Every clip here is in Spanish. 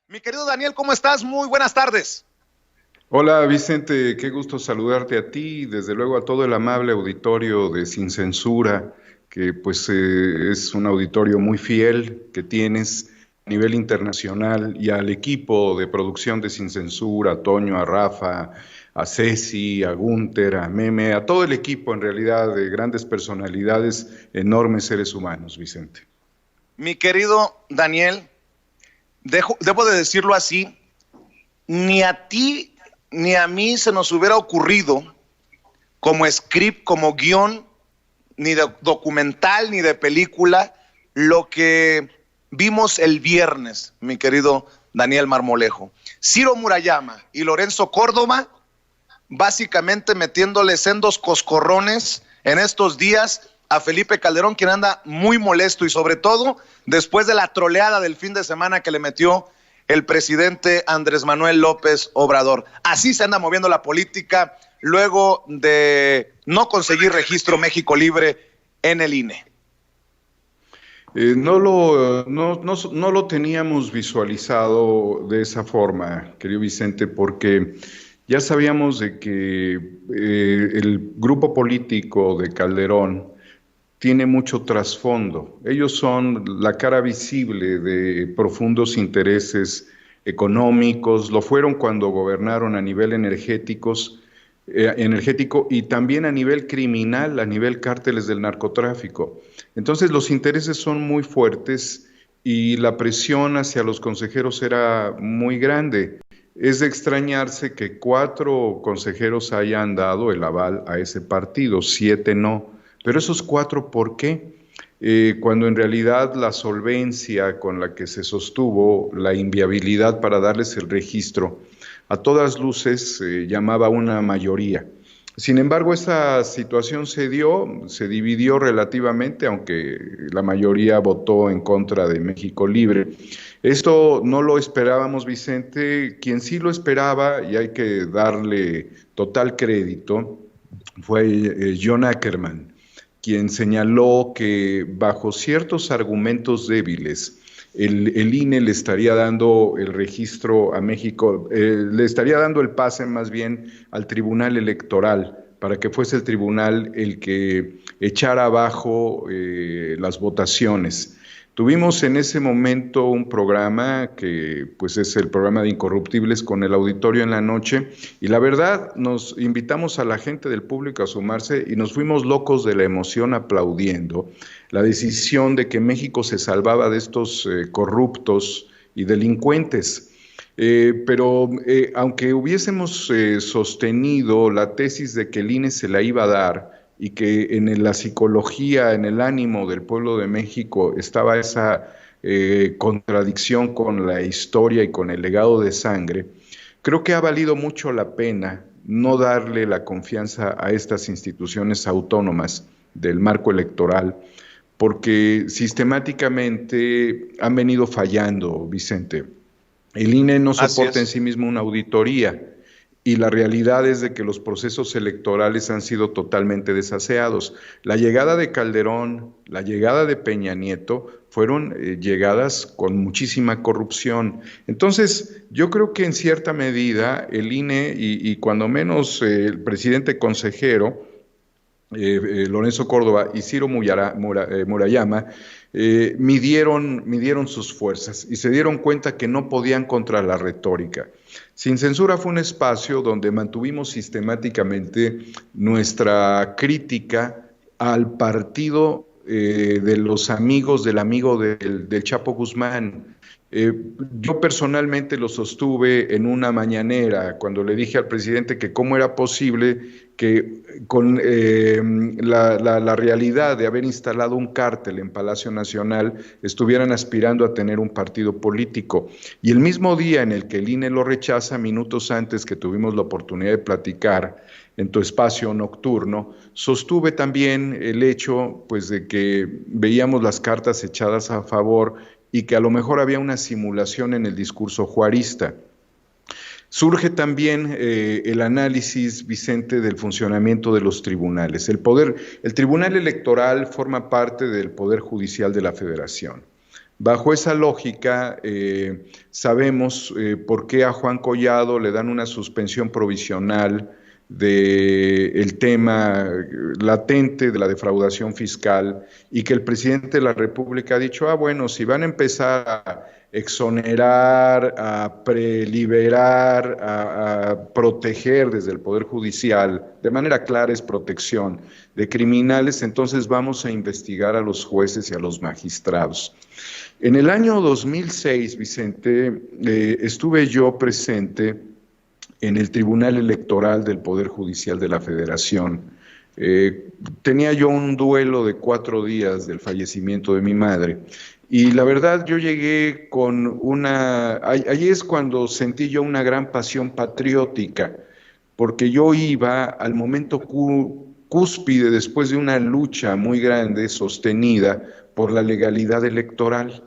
Mi querido Daniel, ¿cómo estás? Muy buenas tardes. Hola Vicente, qué gusto saludarte a ti y desde luego a todo el amable auditorio de Sin Censura, que es un auditorio muy fiel que tienes a nivel internacional y al equipo de producción de Sin Censura, a Toño, a Rafa, a Ceci, a Gunter, a Meme, a todo el equipo en realidad de grandes personalidades, enormes seres humanos, Vicente. Mi querido Daniel, debo de decirlo así, ni a ti ni a mí se nos hubiera ocurrido como script, como guión, ni de documental, ni de película, lo que vimos el viernes, mi querido Daniel Marmolejo. Ciro Murayama y Lorenzo Córdoba, básicamente metiéndole sendos coscorrones en estos días a Felipe Calderón, quien anda muy molesto y sobre todo después de la troleada del fin de semana que le metió el presidente Andrés Manuel López Obrador. Así se anda moviendo la política luego de no conseguir registro México Libre en el INE. No lo teníamos visualizado de esa forma, querido Vicente, porque ya sabíamos de que el grupo político de Calderón tiene mucho trasfondo. Ellos son la cara visible de profundos intereses económicos, lo fueron cuando gobernaron a nivel energético y también a nivel criminal, a nivel cárteles del narcotráfico. Entonces los intereses son muy fuertes y la presión hacia los consejeros era muy grande. Es de extrañarse que 4 consejeros hayan dado el aval a ese partido, 7 no. Pero esos 4, ¿por qué? Cuando en realidad la solvencia con la que se sostuvo la inviabilidad para darles el registro, a todas luces llamaba una mayoría. Sin embargo, esa situación se dividió relativamente, aunque la mayoría votó en contra de México Libre. Esto no lo esperábamos, Vicente. Quien sí lo esperaba, y hay que darle total crédito, fue John Ackerman, quien señaló que bajo ciertos argumentos débiles, el INE le estaría dando el registro a México, le estaría dando el pase más bien al Tribunal Electoral para que fuese el tribunal el que echara abajo las votaciones. Tuvimos en ese momento un programa que pues es el programa de Incorruptibles con el auditorio en la noche y la verdad nos invitamos a la gente del público a sumarse y nos fuimos locos de la emoción aplaudiendo la decisión de que México se salvaba de estos corruptos y delincuentes. Pero aunque hubiésemos sostenido la tesis de que el INE se la iba a dar y que en la psicología, en el ánimo del pueblo de México estaba esa contradicción con la historia y con el legado de sangre, creo que ha valido mucho la pena no darle la confianza a estas instituciones autónomas del marco electoral, porque sistemáticamente han venido fallando, Vicente. El INE no Así soporta en es. sí mismo una auditoría y la realidad es de que los procesos electorales han sido totalmente desaseados. La llegada de Calderón, la llegada de Peña Nieto fueron llegadas con muchísima corrupción. Entonces, yo creo que en cierta medida el INE y cuando menos el presidente consejero, Lorenzo Córdoba y Ciro Murayama, midieron sus fuerzas y se dieron cuenta que no podían contra la retórica. Sin Censura fue un espacio donde mantuvimos sistemáticamente nuestra crítica al partido de los amigos del amigo del Chapo Guzmán. Eh, yo personalmente lo sostuve en una mañanera cuando le dije al presidente que cómo era posible que con la realidad de haber instalado un cártel en Palacio Nacional estuvieran aspirando a tener un partido político. Y el mismo día en el que el INE lo rechaza, minutos antes que tuvimos la oportunidad de platicar en tu espacio nocturno, sostuve también el hecho pues, de que veíamos las cartas echadas a favor y que a lo mejor había una simulación en el discurso juarista. Surge también el análisis, Vicente, del funcionamiento de los tribunales. El Tribunal Electoral forma parte del Poder Judicial de la Federación. Bajo esa lógica, sabemos por qué a Juan Collado le dan una suspensión provisional del tema latente de la defraudación fiscal y que el presidente de la República ha dicho, bueno, si van a empezar a exonerar, a preliberar, a proteger desde el Poder Judicial, de manera clara es protección de criminales, entonces vamos a investigar a los jueces y a los magistrados. En el año 2006, Vicente, estuve yo presente en el Tribunal Electoral del Poder Judicial de la Federación. Tenía yo un duelo de 4 días del fallecimiento de mi madre y la verdad yo llegué con allí es cuando sentí yo una gran pasión patriótica, porque yo iba al momento cúspide después de una lucha muy grande, sostenida por la legalidad electoral.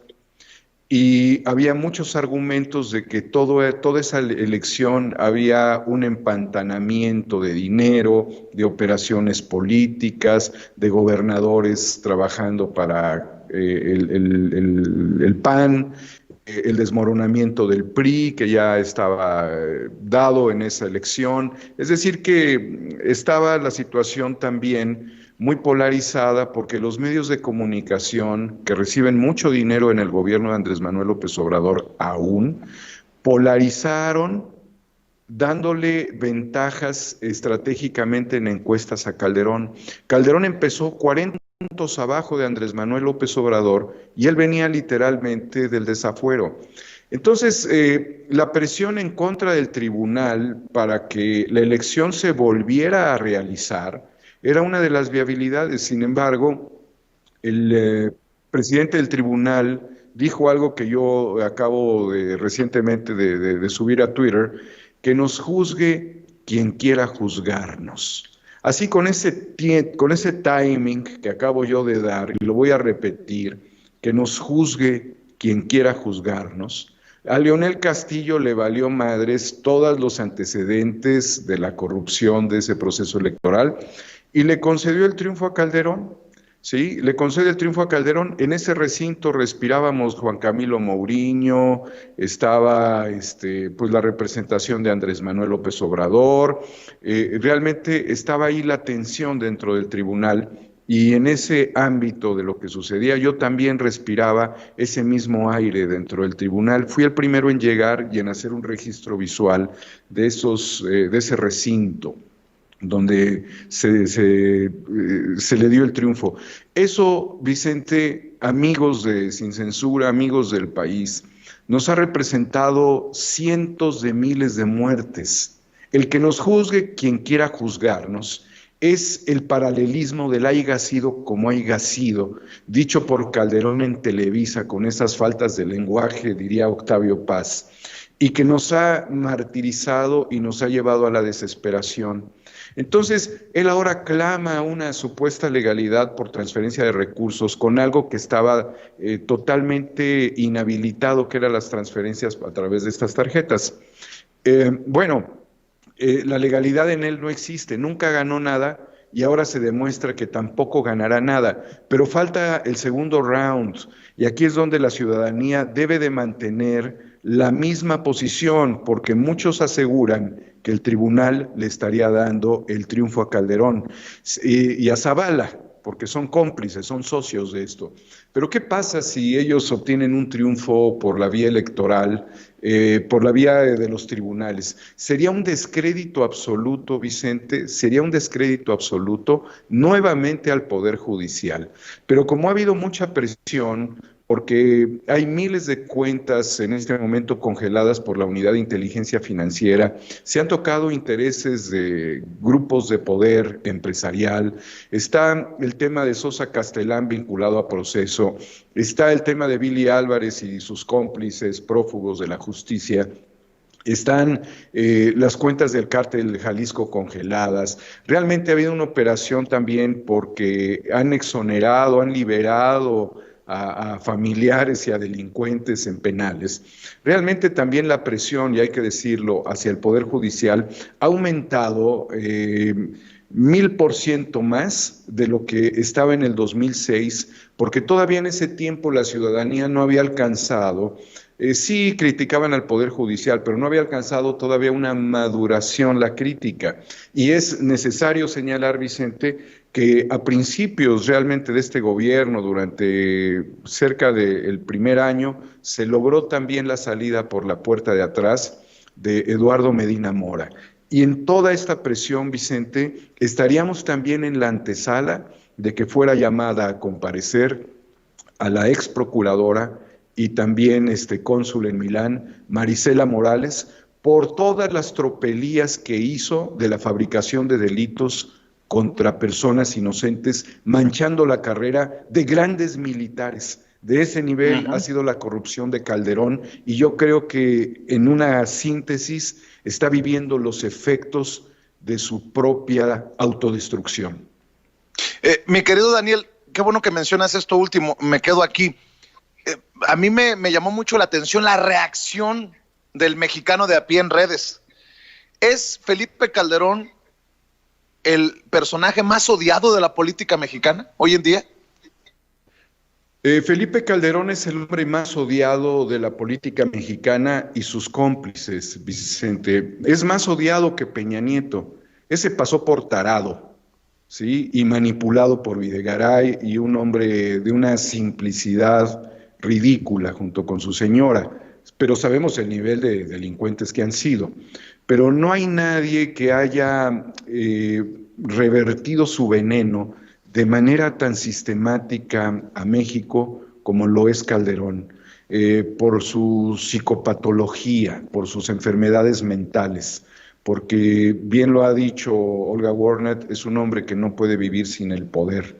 Y había muchos argumentos de que toda esa elección había un empantanamiento de dinero, de operaciones políticas, de gobernadores trabajando para el PAN, el desmoronamiento del PRI, que ya estaba dado en esa elección. Es decir, que estaba la situación también muy polarizada porque los medios de comunicación que reciben mucho dinero en el gobierno de Andrés Manuel López Obrador aún polarizaron dándole ventajas estratégicamente en encuestas a Calderón. Calderón empezó 40 puntos abajo de Andrés Manuel López Obrador y él venía literalmente del desafuero. Entonces, la presión en contra del tribunal para que la elección se volviera a realizar era una de las viabilidades. Sin embargo, el presidente del tribunal dijo algo que yo acabo recientemente de subir a Twitter, que nos juzgue quien quiera juzgarnos. Así con ese timing que acabo yo de dar, y lo voy a repetir, que nos juzgue quien quiera juzgarnos. A Leonel Castillo le valió madres todos los antecedentes de la corrupción de ese proceso electoral y le concedió el triunfo a Calderón. Sí, le concede el triunfo a Calderón. En ese recinto respirábamos Juan Camilo Mourinho, estaba pues la representación de Andrés Manuel López Obrador, realmente estaba ahí la tensión dentro del tribunal y en ese ámbito de lo que sucedía yo también respiraba ese mismo aire dentro del tribunal. Fui el primero en llegar y en hacer un registro visual de ese recinto donde se le dio el triunfo. Eso, Vicente, amigos de Sin Censura, amigos del país, nos ha representado cientos de miles de muertes. El que nos juzgue quien quiera juzgarnos es el paralelismo del haiga sido como haiga sido, dicho por Calderón en Televisa con esas faltas de lenguaje, diría Octavio Paz, y que nos ha martirizado y nos ha llevado a la desesperación. Entonces, él ahora clama una supuesta legalidad por transferencia de recursos con algo que estaba totalmente inhabilitado, que eran las transferencias a través de estas tarjetas. La legalidad en él no existe, nunca ganó nada y ahora se demuestra que tampoco ganará nada, pero falta el segundo round y aquí es donde la ciudadanía debe de mantener la misma posición, porque muchos aseguran que el tribunal le estaría dando el triunfo a Calderón y a Zavala, porque son cómplices, son socios de esto. Pero ¿qué pasa si ellos obtienen un triunfo por la vía electoral, por la vía de los tribunales? Sería un descrédito absoluto, Vicente, sería un descrédito absoluto nuevamente al Poder Judicial. Pero como ha habido mucha presión, porque hay miles de cuentas en este momento congeladas por la Unidad de Inteligencia Financiera, se han tocado intereses de grupos de poder empresarial, está el tema de Sosa Castellán vinculado a proceso, está el tema de Billy Álvarez y sus cómplices prófugos de la justicia, están las cuentas del cártel de Jalisco congeladas. Realmente ha habido una operación también porque han exonerado, han liberado a familiares y a delincuentes en penales. Realmente también la presión, y hay que decirlo, hacia el Poder Judicial ha aumentado 1000% más de lo que estaba en el 2006, porque todavía en ese tiempo la ciudadanía no había alcanzado, sí criticaban al Poder Judicial, pero no había alcanzado todavía una maduración la crítica. Y es necesario señalar, Vicente, que a principios realmente de este gobierno, durante cerca del primer año, se logró también la salida por la puerta de atrás de Eduardo Medina Mora. Y en toda esta presión, Vicente, estaríamos también en la antesala de que fuera llamada a comparecer a la ex procuradora y también cónsul en Milán, Marisela Morales, por todas las tropelías que hizo de la fabricación de delitos contra personas inocentes, manchando la carrera de grandes militares. De ese nivel ha sido la corrupción de Calderón, y yo creo que en una síntesis está viviendo los efectos de su propia autodestrucción. Mi querido Daniel, qué bueno que mencionas esto último, me quedo aquí. A mí me llamó mucho la atención la reacción del mexicano de a pie en redes. ¿Es Felipe Calderón el personaje más odiado de la política mexicana hoy en día? Felipe Calderón es el hombre más odiado de la política mexicana y sus cómplices, Vicente. Es más odiado que Peña Nieto. Ese pasó por tarado, ¿sí? Y manipulado por Videgaray, y un hombre de una simplicidad ridícula junto con su señora. Pero sabemos el nivel de delincuentes que han sido. Pero no hay nadie que haya revertido su veneno de manera tan sistemática a México como lo es Calderón, por su psicopatología, por sus enfermedades mentales, porque bien lo ha dicho Olga Warnett, es un hombre que no puede vivir sin el poder,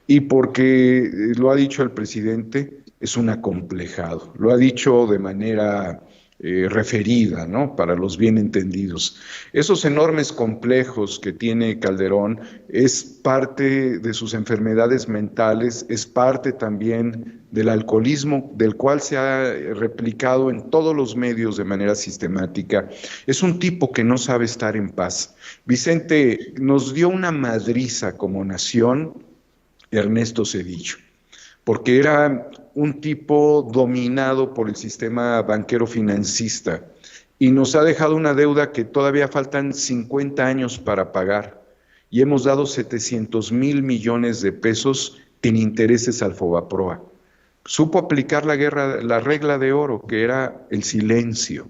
y porque lo ha dicho el presidente, es un acomplejado, lo ha dicho de manera referida, ¿no? Para los bien entendidos. Esos enormes complejos que tiene Calderón es parte de sus enfermedades mentales, es parte también del alcoholismo, del cual se ha replicado en todos los medios de manera sistemática. Es un tipo que no sabe estar en paz. Vicente, nos dio una madriza como nación Ernesto Zedillo, porque era un tipo dominado por el sistema banquero financista, y nos ha dejado una deuda que todavía faltan 50 años para pagar, y hemos dado 700,000 millones de pesos en intereses al Fobaproa. Supo aplicar la regla de oro, que era el silencio.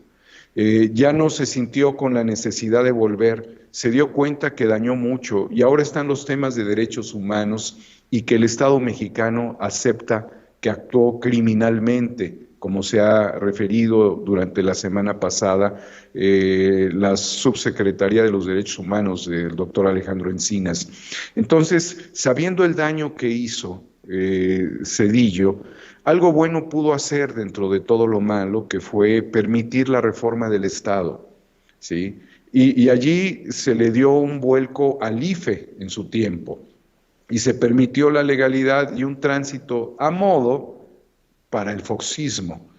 Ya no se sintió con la necesidad de volver, se dio cuenta que dañó mucho, y ahora están los temas de derechos humanos, y que el Estado mexicano acepta que actuó criminalmente, como se ha referido durante la semana pasada la Subsecretaría de los Derechos Humanos del doctor Alejandro Encinas. Entonces, sabiendo el daño que hizo Zedillo, algo bueno pudo hacer dentro de todo lo malo, que fue permitir la reforma del Estado, ¿sí? Y allí se le dio un vuelco al IFE en su tiempo, y se permitió la legalidad y un tránsito a modo para el foxismo,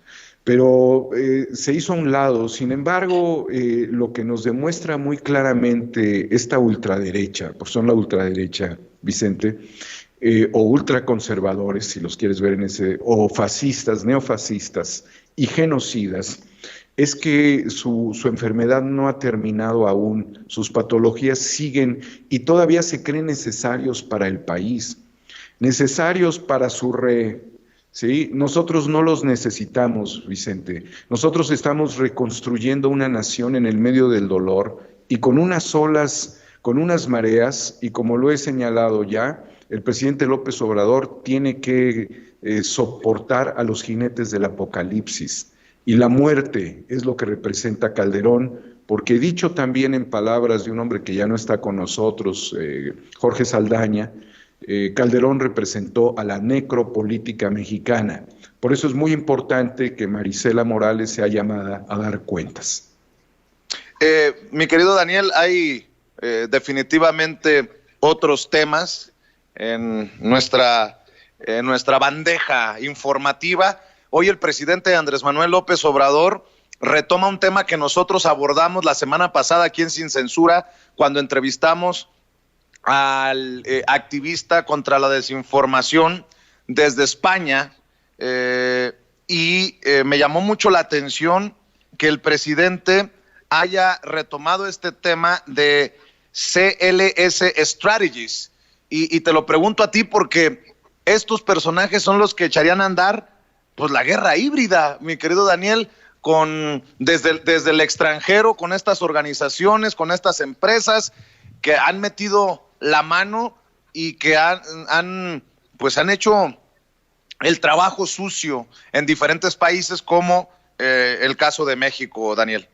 pero se hizo a un lado. Sin embargo, lo que nos demuestra muy claramente esta ultraderecha, pues son la ultraderecha, Vicente, o ultraconservadores, si los quieres ver en ese, o fascistas, neofascistas y genocidas, es que su enfermedad no ha terminado aún, sus patologías siguen y todavía se creen necesarios para el país, necesarios para su ¿sí? Nosotros no los necesitamos, Vicente. Nosotros estamos reconstruyendo una nación en el medio del dolor y con unas olas, con unas mareas, y como lo he señalado ya, el presidente López Obrador tiene que soportar a los jinetes del apocalipsis. Y la muerte es lo que representa Calderón, porque dicho también en palabras de un hombre que ya no está con nosotros, Jorge Saldaña, Calderón representó a la necropolítica mexicana. Por eso es muy importante que Marisela Morales sea llamada a dar cuentas. Mi querido Daniel, hay definitivamente otros temas en nuestra bandeja informativa. Hoy el presidente Andrés Manuel López Obrador retoma un tema que nosotros abordamos la semana pasada aquí en Sin Censura, cuando entrevistamos al activista contra la desinformación desde España, y me llamó mucho la atención que el presidente haya retomado este tema de CLS Strategies. Y te lo pregunto a ti porque estos personajes son los que echarían a andar pues la guerra híbrida, mi querido Daniel, desde el extranjero, con estas organizaciones, con estas empresas que han metido la mano y que han hecho el trabajo sucio en diferentes países, como el caso de México, Daniel.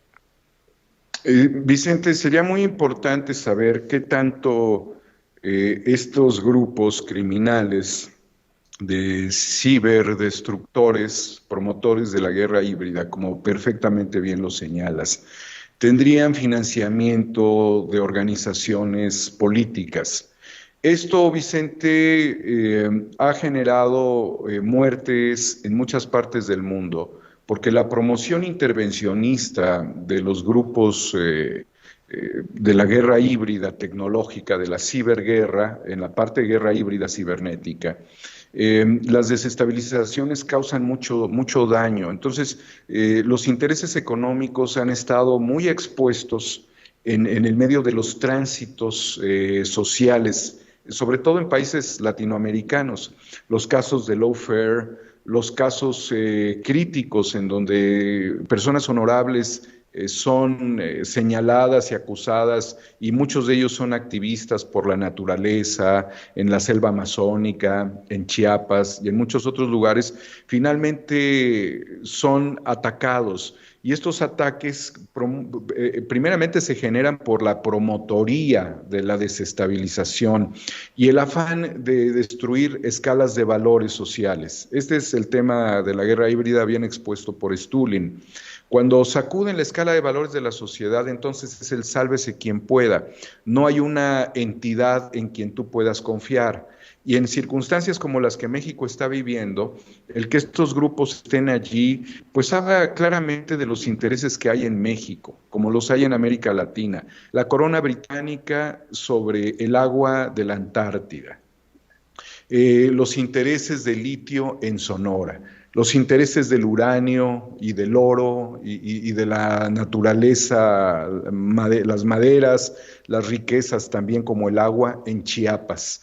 Vicente, sería muy importante saber qué tanto estos grupos criminales de ciberdestructores, promotores de la guerra híbrida, como perfectamente bien lo señalas, tendrían financiamiento de organizaciones políticas. Esto, Vicente, ha generado muertes en muchas partes del mundo, porque la promoción intervencionista de los grupos de la guerra híbrida tecnológica, de la ciberguerra, en la parte de guerra híbrida cibernética, las desestabilizaciones causan mucho daño. Entonces, los intereses económicos han estado muy expuestos en el medio de los tránsitos sociales, sobre todo en países latinoamericanos. Los casos de lawfare, los casos críticos en donde personas honorables son señaladas y acusadas, y muchos de ellos son activistas por la naturaleza, en la selva amazónica, en Chiapas y en muchos otros lugares, finalmente son atacados. Y estos ataques primeramente se generan por la promotoría de la desestabilización y el afán de destruir escalas de valores sociales. Este es el tema de la guerra híbrida bien expuesto por Stulin. Cuando sacuden la escala de valores de la sociedad, entonces es el sálvese quien pueda. No hay una entidad en quien tú puedas confiar. Y en circunstancias como las que México está viviendo, el que estos grupos estén allí, pues habla claramente de los intereses que hay en México, como los hay en América Latina. La corona británica sobre el agua de la Antártida, los intereses del litio en Sonora, los intereses del uranio y del oro y de la naturaleza, las maderas, las riquezas también como el agua en Chiapas.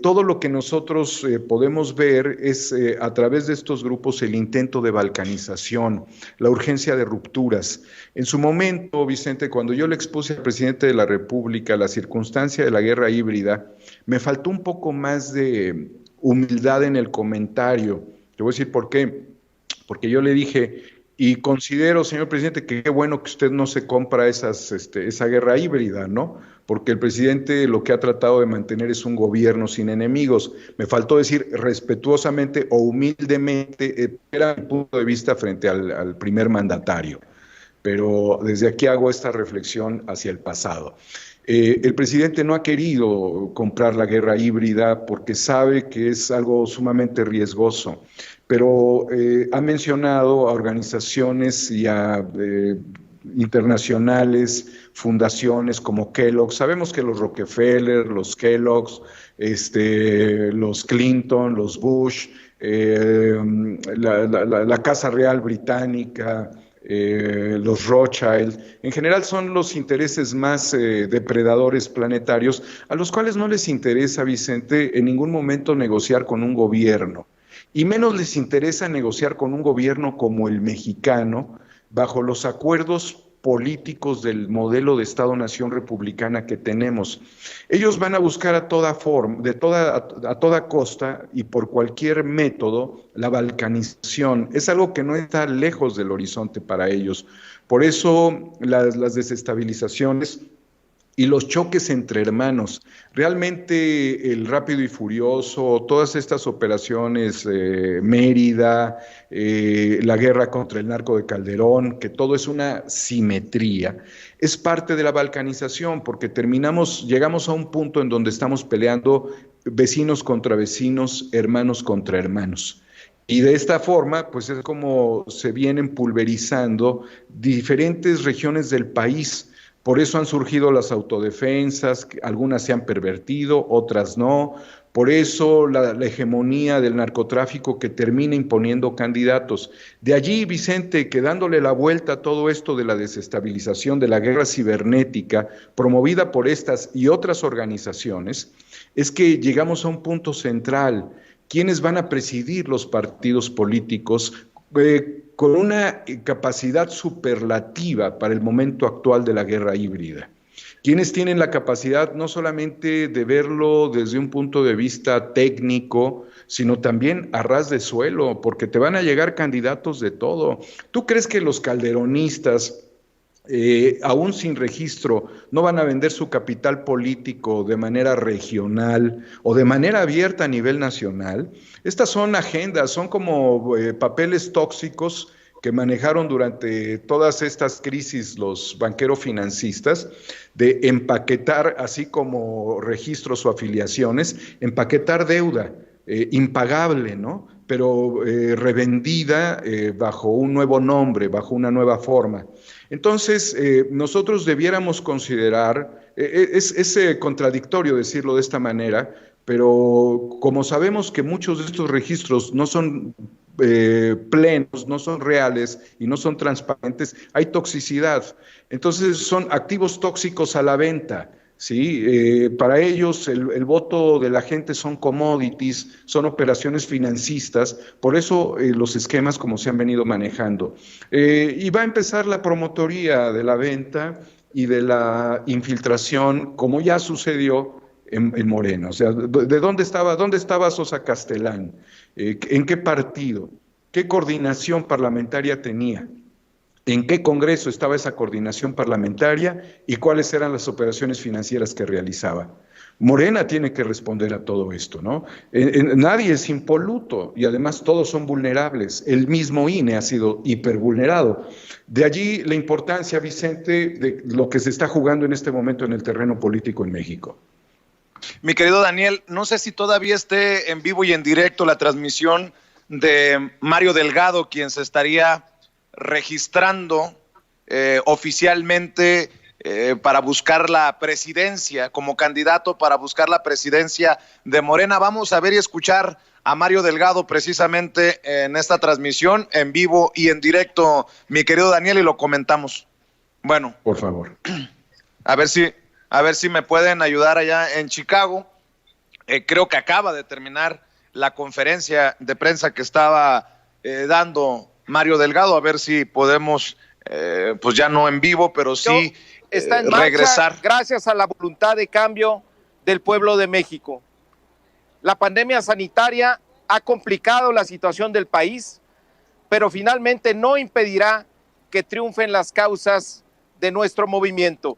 Todo lo que nosotros podemos ver es a través de estos grupos el intento de balcanización, la urgencia de rupturas. En su momento, Vicente, cuando yo le expuse al presidente de la República la circunstancia de la guerra híbrida, me faltó un poco más de humildad en el comentario. Te voy a decir por qué. Porque yo le dije, y considero, señor presidente, que qué bueno que usted no se compra esa guerra híbrida, ¿no? Porque el presidente lo que ha tratado de mantener es un gobierno sin enemigos. Me faltó decir respetuosamente o humildemente, era mi punto de vista frente al primer mandatario. Pero desde aquí hago esta reflexión hacia el pasado. El presidente no ha querido comprar la guerra híbrida porque sabe que es algo sumamente riesgoso, pero ha mencionado a organizaciones y a internacionales, fundaciones como Kellogg. Sabemos que los Rockefeller, los Kellogg's, los Clinton, los Bush, la Casa Real Británica, los Rothschild, en general son los intereses más depredadores planetarios, a los cuales no les interesa, Vicente, en ningún momento negociar con un gobierno, y menos les interesa negociar con un gobierno como el mexicano, bajo los acuerdos políticos del modelo de Estado-Nación republicana que tenemos. Ellos van a buscar a toda forma, a toda costa y por cualquier método la balcanización. Es algo que no está lejos del horizonte para ellos. Por eso las desestabilizaciones y los choques entre hermanos. Realmente el Rápido y Furioso, todas estas operaciones, Mérida, la guerra contra el narco de Calderón, que todo es una simetría, es parte de la balcanización, porque llegamos a un punto en donde estamos peleando vecinos contra vecinos, hermanos contra hermanos. Y de esta forma, pues es como se vienen pulverizando diferentes regiones del país, Por eso han surgido las autodefensas, algunas se han pervertido, otras no. Por eso la hegemonía del narcotráfico que termina imponiendo candidatos. De allí, Vicente, que dándole la vuelta a todo esto de la desestabilización, de la guerra cibernética, promovida por estas y otras organizaciones, es que llegamos a un punto central. ¿Quiénes van a presidir los partidos políticos con una capacidad superlativa para el momento actual de la guerra híbrida? ¿Quiénes tienen la capacidad no solamente de verlo desde un punto de vista técnico, sino también a ras de suelo? Porque te van a llegar candidatos de todo. ¿Tú crees que los calderonistas, aún sin registro, no van a vender su capital político de manera regional o de manera abierta a nivel nacional? Estas son agendas, son como papeles tóxicos que manejaron durante todas estas crisis los banqueros financistas, de empaquetar, así como registros o afiliaciones, empaquetar deuda impagable, ¿no? Pero revendida bajo un nuevo nombre, bajo una nueva forma. Entonces, nosotros debiéramos considerar, es contradictorio decirlo de esta manera, pero como sabemos que muchos de estos registros no son plenos, no son reales y no son transparentes, hay toxicidad. Entonces son activos tóxicos a la venta, ¿sí? Para ellos el voto de la gente son commodities, son operaciones financistas, por eso los esquemas como se han venido manejando. Y va a empezar la promotoría de la venta y de la infiltración, como ya sucedió en Morena. O sea, ¿de dónde estaba Sosa Castellán? ¿En qué partido? ¿Qué coordinación parlamentaria tenía? ¿En qué congreso estaba esa coordinación parlamentaria? ¿Y cuáles eran las operaciones financieras que realizaba? Morena tiene que responder a todo esto, ¿no? Nadie es impoluto y además todos son vulnerables. El mismo INE ha sido hipervulnerado. De allí la importancia, Vicente, de lo que se está jugando en este momento en el terreno político en México. Mi querido Daniel, no sé si todavía esté en vivo y en directo la transmisión de Mario Delgado, quien se estaría registrando oficialmente para buscar la presidencia, como candidato para buscar la presidencia de Morena. Vamos a ver y escuchar a Mario Delgado precisamente en esta transmisión, en vivo y en directo, mi querido Daniel, y lo comentamos. Bueno, por favor. A ver si me pueden ayudar allá en Chicago. Creo que acaba de terminar la conferencia de prensa que estaba dando Mario Delgado, a ver si podemos, pues ya no en vivo, pero sí está en marcha, regresar. Gracias a la voluntad de cambio del pueblo de México. La pandemia sanitaria ha complicado la situación del país, pero finalmente no impedirá que triunfen las causas de nuestro movimiento.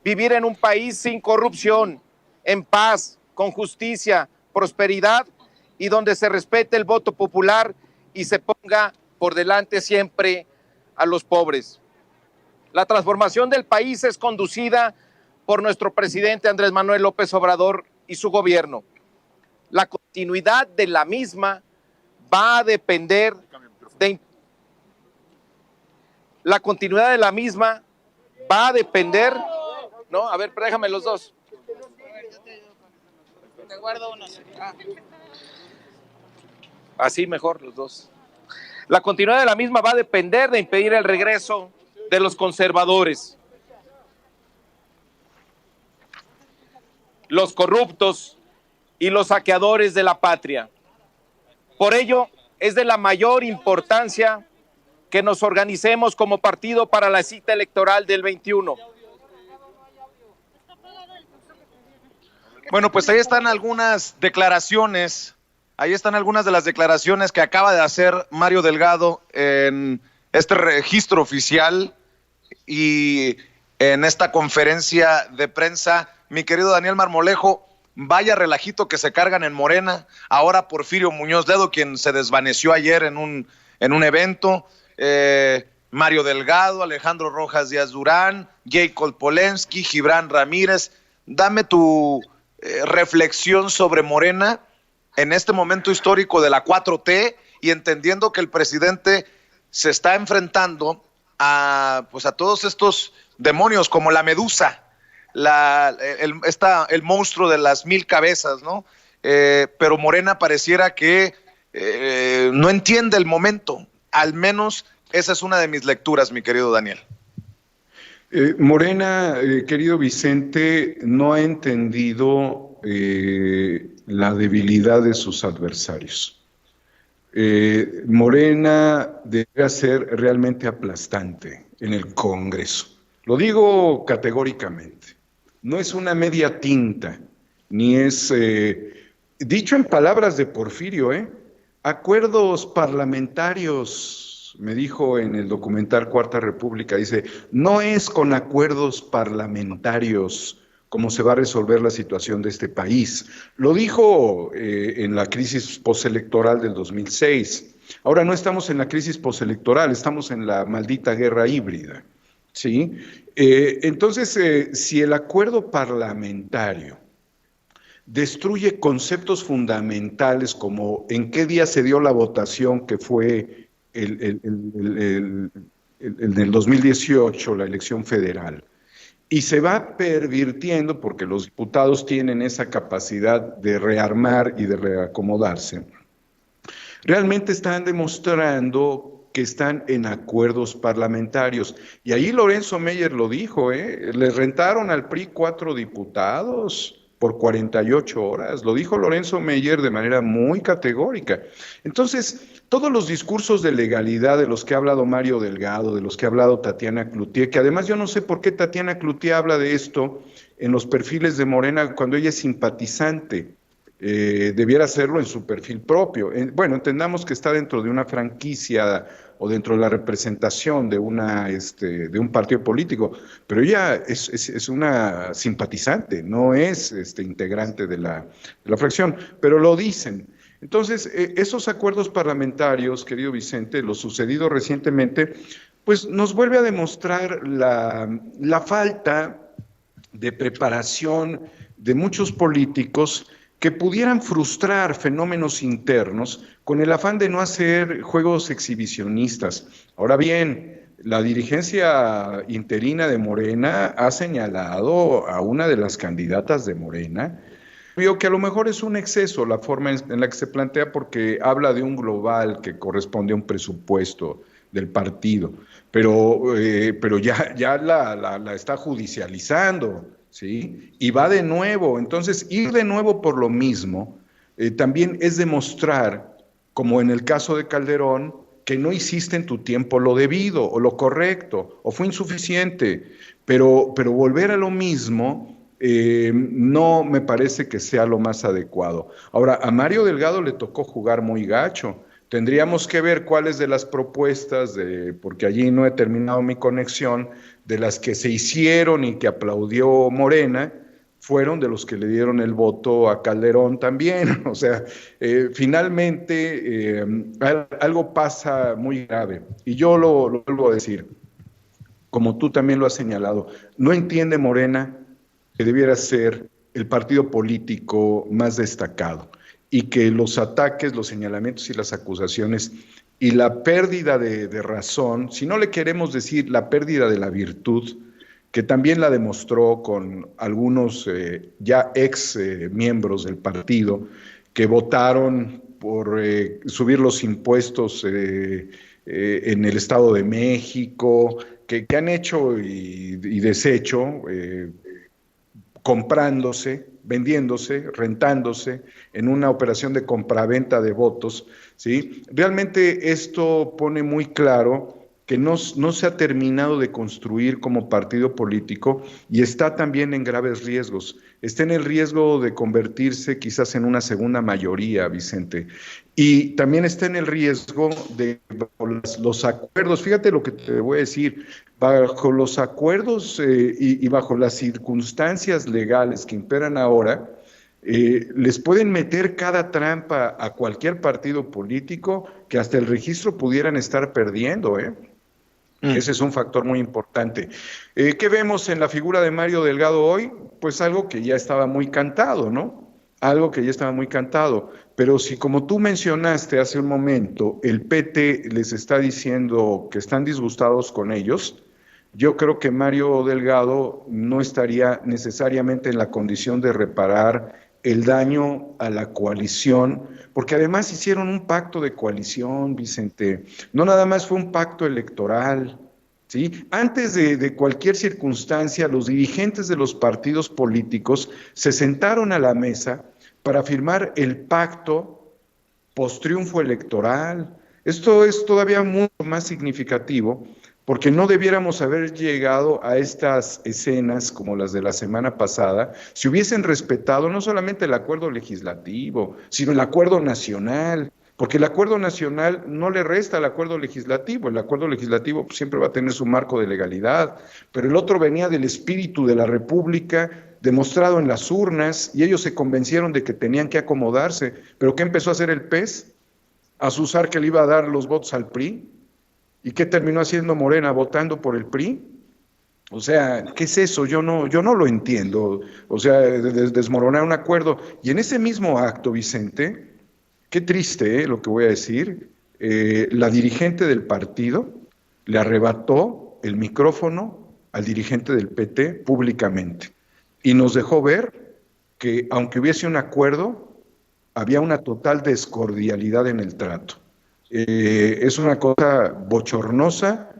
Vivir en un país sin corrupción, en paz, con justicia, prosperidad y donde se respete el voto popular y se ponga por delante siempre a los pobres. La transformación del país es conducida por nuestro presidente Andrés Manuel López Obrador y su gobierno. La continuidad de la misma va a depender de... La continuidad de la misma va a depender... No, a ver, déjame los dos. Te guardo unos. Así mejor, los dos. La continuidad de la misma va a depender de impedir el regreso de los conservadores, los corruptos y los saqueadores de la patria. Por ello, es de la mayor importancia que nos organicemos como partido para la cita electoral del 21. Bueno, pues ahí están algunas declaraciones, de las declaraciones que acaba de hacer Mario Delgado en este registro oficial y en esta conferencia de prensa. Mi querido Daniel Marmolejo, vaya relajito que se cargan en Morena. Ahora Porfirio Muñoz Ledo, quien se desvaneció ayer en un evento, Mario Delgado, Alejandro Rojas Díaz Durán, Jacob Polensky, Gibran Ramírez. Dame tu reflexión sobre Morena en este momento histórico de la 4T y entendiendo que el presidente se está enfrentando pues a todos estos demonios como la medusa, el monstruo de las 1000 cabezas, ¿no? Pero Morena pareciera que no entiende el momento. Al menos esa es una de mis lecturas, mi querido Daniel. Morena, querido Vicente, no ha entendido la debilidad de sus adversarios. Morena debe ser realmente aplastante en el Congreso. Lo digo categóricamente. No es una media tinta, ni es, dicho en palabras de Porfirio, acuerdos parlamentarios, me dijo en el documental Cuarta República, dice, no es con acuerdos parlamentarios cómo se va a resolver la situación de este país. Lo dijo en la crisis postelectoral del 2006. Ahora no estamos en la crisis postelectoral, estamos en la maldita guerra híbrida, ¿sí? Entonces, si el acuerdo parlamentario destruye conceptos fundamentales como en qué día se dio la votación que fue el del 2018, la elección federal, y se va pervirtiendo porque los diputados tienen esa capacidad de rearmar y de reacomodarse, realmente están demostrando que están en acuerdos parlamentarios. Y ahí Lorenzo Meyer lo dijo, le rentaron al PRI 4 diputados por 48 horas, lo dijo Lorenzo Meyer de manera muy categórica. Entonces, todos los discursos de legalidad de los que ha hablado Mario Delgado, de los que ha hablado Tatiana Cloutier, que además yo no sé por qué Tatiana Cloutier habla de esto en los perfiles de Morena cuando ella es simpatizante, debiera hacerlo en su perfil propio. Bueno, entendamos que está dentro de una franquicia o dentro de la representación de un partido político, pero ella es una simpatizante, no es integrante de la fracción, pero lo dicen. Entonces, esos acuerdos parlamentarios, querido Vicente, lo sucedido recientemente, pues nos vuelve a demostrar la falta de preparación de muchos políticos que pudieran frustrar fenómenos internos con el afán de no hacer juegos exhibicionistas. Ahora bien, la dirigencia interina de Morena ha señalado a una de las candidatas de Morena, vio que a lo mejor es un exceso la forma en la que se plantea porque habla de un global que corresponde a un presupuesto del partido, pero ya la está judicializando, ¿sí? Y va de nuevo. Entonces, ir de nuevo por lo mismo también es demostrar, como en el caso de Calderón, que no hiciste en tu tiempo lo debido o lo correcto, o fue insuficiente, pero volver a lo mismo no me parece que sea lo más adecuado. Ahora, a Mario Delgado le tocó jugar muy gacho. Tendríamos que ver cuáles de las propuestas, porque allí no he terminado mi conexión, de las que se hicieron y que aplaudió Morena, fueron de los que le dieron el voto a Calderón también. O sea, finalmente algo pasa muy grave. Y yo lo vuelvo a decir, como tú también lo has señalado, no entiende Morena que debiera ser el partido político más destacado y que los ataques, los señalamientos y las acusaciones y la pérdida de razón, si no le queremos decir la pérdida de la virtud, que también la demostró con algunos ya ex miembros del partido que votaron por subir los impuestos en el Estado de México, que han hecho y deshecho, comprándose, vendiéndose, rentándose en una operación de compraventa de votos, ¿sí? Realmente esto pone muy claro que no se ha terminado de construir como partido político y está también en graves riesgos. Está en el riesgo de convertirse quizás en una segunda mayoría, Vicente. Y también está en el riesgo de los acuerdos. Fíjate lo que te voy a decir. Bajo los acuerdos y bajo las circunstancias legales que imperan ahora, les pueden meter cada trampa a cualquier partido político que hasta el registro pudieran estar perdiendo, Ese es un factor muy importante. ¿Qué vemos en la figura de Mario Delgado hoy? Pues algo que ya estaba muy cantado, ¿no? Algo que ya estaba muy cantado. Pero si, como tú mencionaste hace un momento, el PT les está diciendo que están disgustados con ellos, yo creo que Mario Delgado no estaría necesariamente en la condición de reparar el daño a la coalición, porque además hicieron un pacto de coalición, Vicente. No nada más fue un pacto electoral, ¿sí? Antes de cualquier circunstancia, los dirigentes de los partidos políticos se sentaron a la mesa para firmar el pacto postriunfo electoral. Esto es todavía mucho más significativo, porque no debiéramos haber llegado a estas escenas como las de la semana pasada si hubiesen respetado no solamente el acuerdo legislativo, sino el acuerdo nacional, porque el acuerdo nacional no le resta al acuerdo legislativo. El acuerdo legislativo pues, siempre va a tener su marco de legalidad, pero el otro venía del espíritu de la República, demostrado en las urnas, y ellos se convencieron de que tenían que acomodarse. ¿Pero qué empezó a hacer el PES? Azuzar que le iba a dar los votos al PRI. ¿Y qué terminó haciendo Morena? ¿Votando por el PRI? O sea, ¿qué es eso? Yo no lo entiendo. O sea, desmoronar un acuerdo. Y en ese mismo acto, Vicente, qué triste lo que voy a decir, la dirigente del partido le arrebató el micrófono al dirigente del PT públicamente y nos dejó ver que aunque hubiese un acuerdo, había una total descordialidad en el trato. Es una cosa bochornosa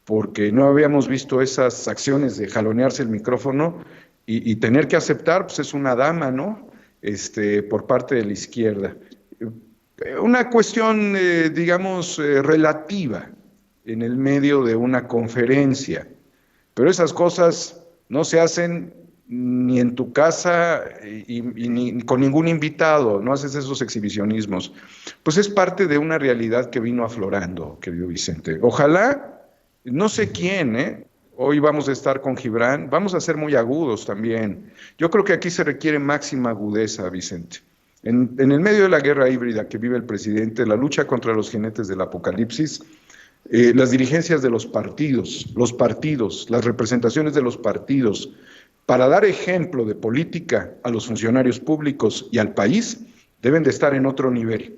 porque no habíamos visto esas acciones de jalonearse el micrófono y tener que aceptar, pues es una dama, ¿no? Por parte de la izquierda. Una cuestión, digamos, relativa en el medio de una conferencia, pero esas cosas no se hacen ni en tu casa y ni con ningún invitado, no haces esos exhibicionismos. Pues es parte de una realidad que vino aflorando, querido Vicente. Ojalá, no sé quién, hoy vamos a estar con Gibran, vamos a ser muy agudos también. Yo creo que aquí se requiere máxima agudeza, Vicente. En el medio de la guerra híbrida que vive el presidente, la lucha contra los jinetes del apocalipsis, las dirigencias de los partidos, las representaciones de los partidos, para dar ejemplo de política a los funcionarios públicos y al país, deben de estar en otro nivel,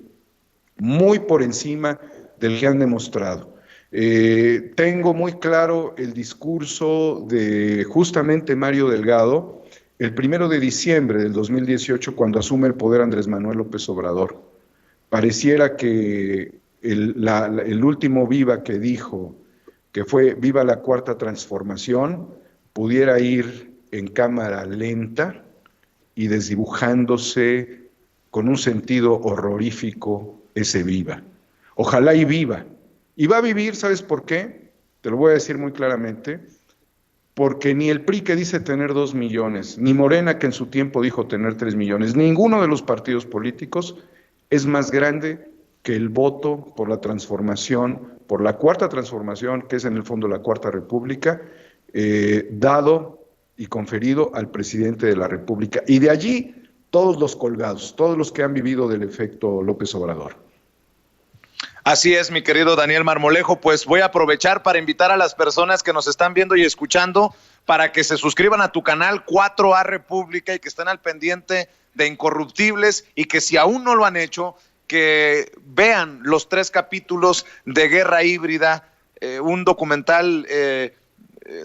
muy por encima del que han demostrado. Tengo muy claro el discurso de justamente Mario Delgado, el 1 de diciembre del 2018, cuando asume el poder Andrés Manuel López Obrador. Pareciera que el último viva que dijo, que fue viva la cuarta transformación, pudiera ir en cámara lenta y desdibujándose con un sentido horrorífico ese viva. Ojalá y viva. Y va a vivir, ¿sabes por qué? Te lo voy a decir muy claramente. Porque ni el PRI, que dice tener 2 millones, ni Morena, que en su tiempo dijo tener 3 millones, ninguno de los partidos políticos es más grande que el voto por la transformación, por la cuarta transformación, que es en el fondo la Cuarta República, dado y conferido al presidente de la República. Y de allí todos los colgados, todos los que han vivido del efecto López Obrador. Así es, mi querido Daniel Marmolejo, pues voy a aprovechar para invitar a las personas que nos están viendo y escuchando para que se suscriban a tu canal 4A República y que estén al pendiente de Incorruptibles, y que si aún no lo han hecho, que vean los 3 capítulos de Guerra Híbrida, un documental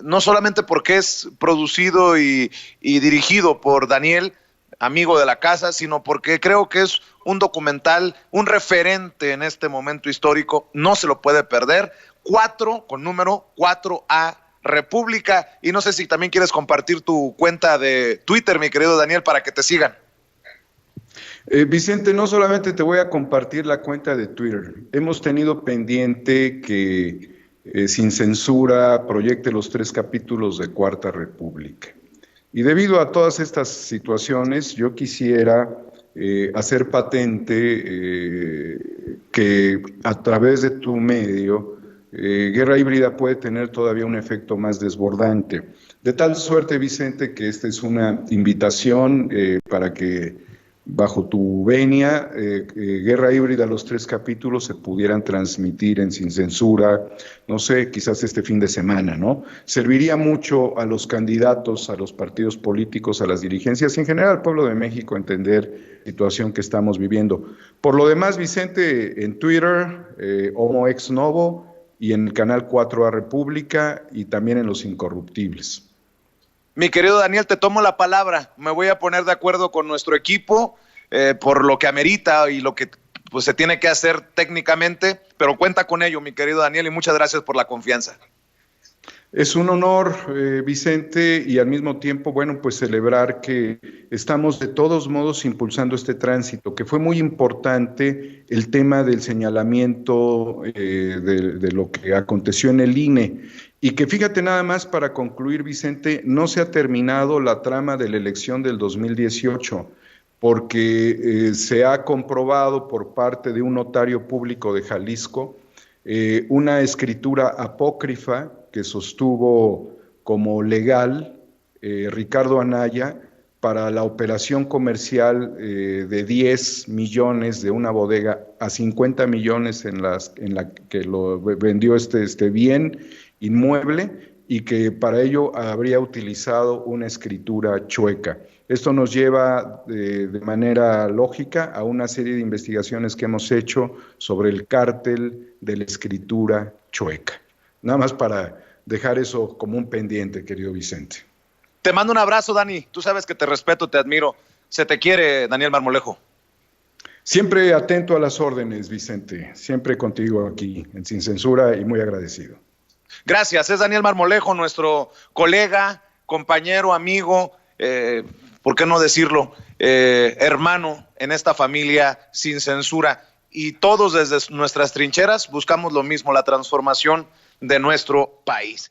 no solamente porque es producido y dirigido por Daniel, amigo de la casa, sino porque creo que es un documental, un referente en este momento histórico, no se lo puede perder. 4 con número 4A República, y no sé si también quieres compartir tu cuenta de Twitter, mi querido Daniel, para que te sigan. Vicente, no solamente te voy a compartir la cuenta de Twitter, hemos tenido pendiente que sin censura proyecte los 3 capítulos de Cuarta República. Y debido a todas estas situaciones, yo quisiera hacer patente que a través de tu medio, Guerra Híbrida puede tener todavía un efecto más desbordante. De tal suerte, Vicente, que esta es una invitación para que bajo tu venia, Guerra Híbrida, los 3 capítulos se pudieran transmitir en Sin Censura, no sé, quizás este fin de semana, ¿no? Serviría mucho a los candidatos, a los partidos políticos, a las dirigencias y en general al pueblo de México entender la situación que estamos viviendo. Por lo demás, Vicente, en Twitter, Homo Ex Novo, y en el canal 4A República y también en Los Incorruptibles. Mi querido Daniel, te tomo la palabra. Me voy a poner de acuerdo con nuestro equipo por lo que amerita y lo que pues, se tiene que hacer técnicamente, pero cuenta con ello, mi querido Daniel, y muchas gracias por la confianza. Es un honor, Vicente, y al mismo tiempo, bueno, pues celebrar que estamos de todos modos impulsando este tránsito, que fue muy importante el tema del señalamiento de lo que aconteció en el INE, y que fíjate nada más para concluir, Vicente, no se ha terminado la trama de la elección del 2018, porque se ha comprobado por parte de un notario público de Jalisco una escritura apócrifa que sostuvo como legal Ricardo Anaya para la operación comercial de 10 millones de una bodega a 50 millones en la que lo vendió este bien inmueble y que para ello habría utilizado una escritura chueca. Esto nos lleva de manera lógica a una serie de investigaciones que hemos hecho sobre el cártel de la escritura chueca. Nada más para dejar eso como un pendiente, querido Vicente. Te mando un abrazo, Dani. Tú sabes que te respeto, te admiro. Se te quiere, Daniel Marmolejo. Siempre atento a las órdenes, Vicente. Siempre contigo aquí en Sin Censura y muy agradecido. Gracias. Es Daniel Marmolejo, nuestro colega, compañero, amigo, ¿por qué no decirlo? Hermano en esta familia Sin Censura. Y todos desde nuestras trincheras buscamos lo mismo, la transformación de nuestro país.